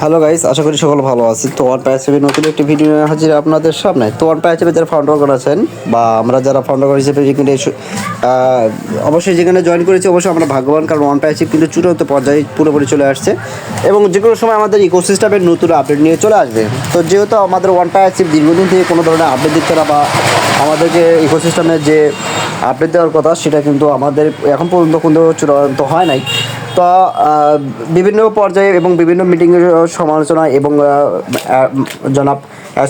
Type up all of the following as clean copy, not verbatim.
Hello guys, আশা করি সকল ভালো আছি। তো ওয়ান প্যাচের নতুন একটি ভিডিও নিয়ে হাজির আপনাদের সামনে। তো ওয়ান প্যাচের যারা ফাউন্ডার আছেন বা আমরা যারা ফাউন্ডার হিসেবে যেখানে অবশ্যই যেখানে জয়েন করেছি, অবশ্যই আমরা ভাগ্যবান, কারণ ওয়ান প্যাচের কিন্তু চূড়ান্ত পর্যায়ে পুরোপুরি চলে আসছে এবং যে কোনো সময় আমাদের ইকোসিস্টেমের নতুন আপডেট নিয়ে চলে আসবে। তো যেহেতু আমাদের ওয়ান প্যাচের দীর্ঘদিন থেকে কোনো ধরনের আপডেট দিচ্ছে না বা আমাদেরকে ইকোসিস্টেমের যে আপডেট দেওয়ার কথা সেটা কিন্তু আমাদের এখন পর্যন্ত কিন্তু চূড়ান্ত হয় নাই। তো বিভিন্ন পর্যায়ে এবং বিভিন্ন মিটিংয়ের সমালোচনা এবং জনাব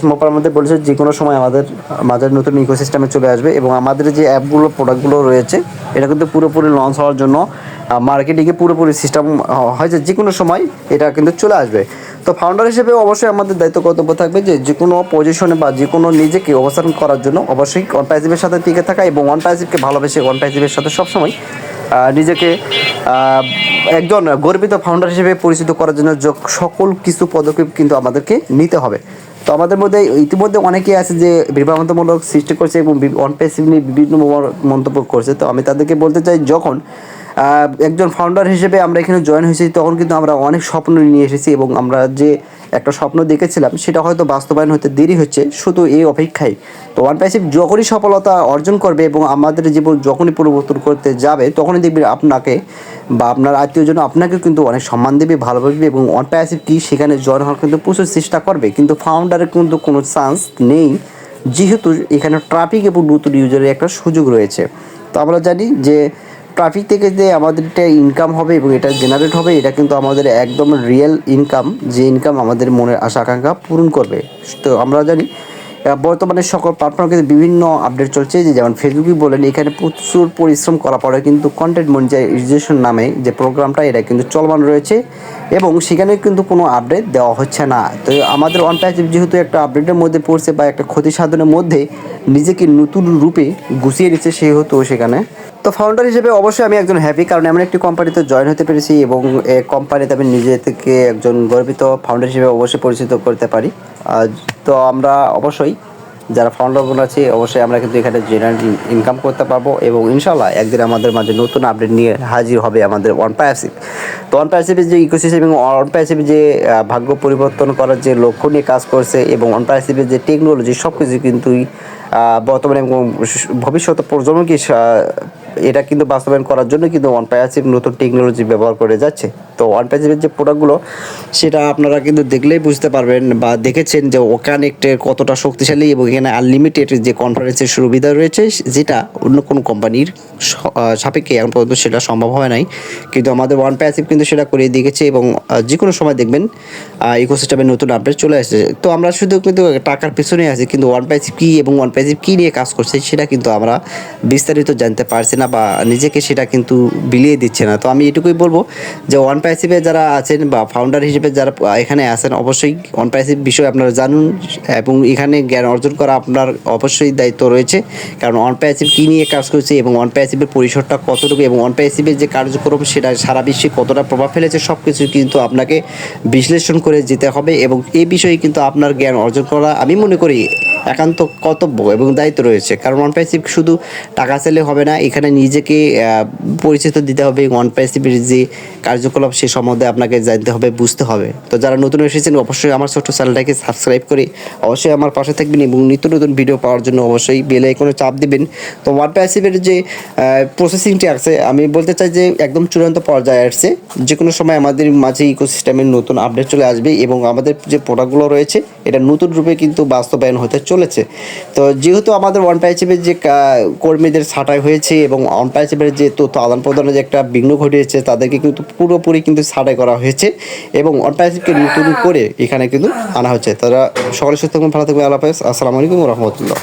মোপার মধ্যে বলেছে যে কোনো সময় আমাদের মাঝে নতুন ইকোসিস্টেমে চলে আসবে এবং আমাদের যে অ্যাপগুলো প্রোডাক্টগুলো রয়েছে এটা কিন্তু পুরোপুরি লঞ্চ হওয়ার জন্য মার্কেটিংয়ে পুরোপুরি সিস্টেম হয়েছে, যে কোনো সময় এটা কিন্তু চলে আসবে। তো ফাউন্ডার হিসেবে অবশ্যই আমাদের দায়িত্ব কর্তব্য থাকবে যে কোনো পজিশনে বা যে কোনো নিজেকে অবস্থান করার জন্য অবশ্যই ওয়ান প্যাসিভের সাথে টিকে থাকা এবং ওয়ান প্যাসিভকে ভালোবেসে ওয়ান প্যাসিভের সাথে সবসময় নিজেকে একজন গর্বিত ফাউন্ডার হিসেবে পরিচিত করার জন্য সকল কিছু পদক্ষেপ কিন্তু আমাদেরকে নিতে হবে। তো আমাদের মধ্যে ইতিমধ্যে অনেকেই আছে যে বিভ্রান্তমূলক সৃষ্টি করছে এবং ওয়ান প্যাসিভ নিয়ে বিভিন্ন মন্তব্য করছে। তো আমি তাদেরকে বলতে চাই, যখন একজন ফাউন্ডার হিসেবে আমরা এখানে জয়েন হয়েছি তখন কিন্তু আমরা অনেক স্বপ্ন নিয়ে এসেছি এবং আমরা যে একটা স্বপ্ন দেখেছিলাম সেটা হয়তো বাস্তবায়ন হতে দেরি হচ্ছে, শুধু এই অপেক্ষায়। তো ওয়ান প্যাসিভ যখনই সফলতা অর্জন করবে এবং আমাদের জীবন যখনই পরিবর্তন করতে যাবে তখনই দেখবে আপনাকে বা আপনার আত্মীয়জন আপনাকে কিন্তু অনেক সম্মান দেবে, ভালোবাসবে এবং ওয়ান প্যাসিভ কি সেখানে জয়েন হওয়ার কিন্তু প্রচুর চেষ্টা করবে। কিন্তু ফাউন্ডারের কিন্তু কোনো চান্স নেই, যেহেতু এখানে ট্রাফিক এবং নতুন ইউজারের একটা সুযোগ রয়েছে। তো আমরা জানি যে ট্রাফিক থেকে যে আমাদের একটা ইনকাম হবে এবং এটা জেনারেট হবে, এটা কিন্তু আমাদের একদম রিয়েল ইনকাম, যে ইনকাম আমাদের মনের আশা আকাঙ্ক্ষা পূরণ করবে। তো আমরা জানি বর্তমানে সকল প্ল্যাটফর্মে কিন্তু বিভিন্ন আপডেট চলছে, যে যেমন ফেসবুকই বলেন, এখানে প্রচুর পরিশ্রম করা পরে কিন্তু কন্টেন্ট মনিটাইজেশন নামে যে প্রোগ্রামটা এটা কিন্তু চলমান রয়েছে এবং সেখানে কিন্তু কোনো আপডেট দেওয়া হচ্ছে না। তো আমাদের ওয়ান প্যাসিভ যেহেতু একটা আপডেটের মধ্যে পড়ছে বা একটা ক্ষতি সাধনের মধ্যে নিজেকে নতুন রূপে গুছিয়ে নিচ্ছে, সেহেতু সেখানে তো ফাউন্ডার হিসেবে অবশ্যই আমি একজন হ্যাপি, কারণ এমন একটি কোম্পানিতে জয়েন হতে পেরেছি এবং এই কোম্পানিতে আমি নিজে থেকে একজন গর্বিত ফাউন্ডার হিসেবে অবশ্যই পরিচিত করতে পারি। তো আমরা অবশ্যই যারা ফাউন্ডারগুলো আছে অবশ্যই আমরা কিন্তু এখানে জেনারেল ইনকাম করতে পারবো এবং ইনশাল্লাহ একদিন আমাদের মাঝে নতুন আপডেট নিয়ে হাজির হবে আমাদের ওয়ান প্যাসিভ। তো ওয়ান প্যাসিভের যে ইকোসিস্টেম এবং ওয়ান প্যাসিভ যে ভাগ্য পরিবর্তন করার যে লক্ষ্য নিয়ে কাজ করছে এবং ওয়ান প্যাসিভের যে টেকনোলজি সব কিছু কিন্তু বর্তমানে এবং ভবিষ্যৎ প্রজন্মকে এটা কিন্তু বাস্তবায়ন করার জন্য কিন্তু ওয়ান প্যাসিভ নতুন টেকনোলজি ব্যবহার করে যাচ্ছে। তো ওয়ান প্যাসিভের যে প্রোডাক্টগুলো সেটা আপনারা কিন্তু দেখলেই বুঝতে পারবেন বা দেখেছেন যে ওকানেক্টের কতটা শক্তিশালী এবং এখানে আনলিমিটেড যে কনফারেন্সের সুবিধা রয়েছে, যেটা অন্য কোনো কোম্পানির সাপেক্ষে এখন পর্যন্ত সেটা সম্ভব হয় নাই, কিন্তু আমাদের ওয়ান প্যাসিভ কিন্তু সেটা করে দিয়েছে এবং যে কোনো সময় দেখবেন ইকোসিস্টেমের নতুন আপডেট চলে আসছে। তো আমরা শুধু কিন্তু টাকার পেছনে আছি, কিন্তু ওয়ান প্যাসিভ কী এবং ওয়ান প্যাসিভ কী নিয়ে কাজ করছে সেটা কিন্তু আমরা বিস্তারিত জানতে পারছি না বা নিজেকে সেটা কিন্তু বিলিয়ে দিচ্ছে না। তো আমি এটুকুই বলবো যে ওয়ান প্যাসিভে যারা আছেন বা ফাউন্ডার হিসেবে যারা এখানে আছেন অবশ্যই ওয়ান প্যাসিভ বিষয়ে আপনারা জানুন এবং এখানে জ্ঞান অর্জন করা আপনার অবশ্যই দায়িত্ব রয়েছে, কারণ ওয়ান প্যাসিভ কী নিয়ে কাজ করছে এবং ওয়ান প্যাসিভের পরিসরটা কতটুকু এবং ওয়ান প্যাসিভের যে কার্যক্রম সেটা সারা বিশ্বে কতটা প্রভাব ফেলেছে সব কিছু কিন্তু আপনাকে বিশ্লেষণ করে যেতে হবে এবং এই বিষয়ে কিন্তু আপনার জ্ঞান অর্জন করা আমি মনে করি একান্ত কর্তব্য এবং দায়িত্ব রয়েছে। কারণ ওয়ান প্যাসিভ শুধু টাকা চাইলে হবে না, এখানে নিজেকে পরিচিত দিতে হবে, ওয়ান প্যাসিভের যে কার্যকলাপ সে সম্বন্ধে আপনাকে জানতে হবে, বুঝতে হবে। তো যারা নতুন এসেছেন অবশ্যই আমার ছোট্ট চ্যানেলটাকে সাবস্ক্রাইব করে অবশ্যই আমার পাশে থাকবেন এবং নিত্য নতুন ভিডিও পাওয়ার জন্য অবশ্যই বেল আইকনে চাপ দিবেন। তো ওয়ান প্যাসিভের যে প্রসেসিংটি আছে আমি বলতে চাই যে একদম চূড়ান্ত পর্যায়ে আসছে, যে কোনো সময় আমাদের মাঝে ইকোসিস্টেমের নতুন আপডেট চলে আসবে এবং আমাদের যে প্রোডাক্টগুলো রয়েছে এটা নতুন রূপে কিন্তু বাস্তবায়ন হতে চলেছে। তো যেহেতু আমাদের ওয়ান প্যাসিভের যে কর্মীদের ছাঁটাই হয়েছে এবং ওয়ান প্যাসিভের যে তথ্য আদান প্রদানে যে একটা বিঘ্ন ঘটিয়েছে তাদেরকে কিন্তু পুরোপুরি কিন্তু ছাঁটাই করা হয়েছে এবং ওয়ান প্যাসিভকে নতুন করে এখানে কিন্তু আনা হচ্ছে। তারা সকলে সুস্থ থাকবেন, ভালো থাকবেন, আল্লাহ হাফেজ, আসসালামু আলাইকুম ওয়া রাহমাতুল্লাহ।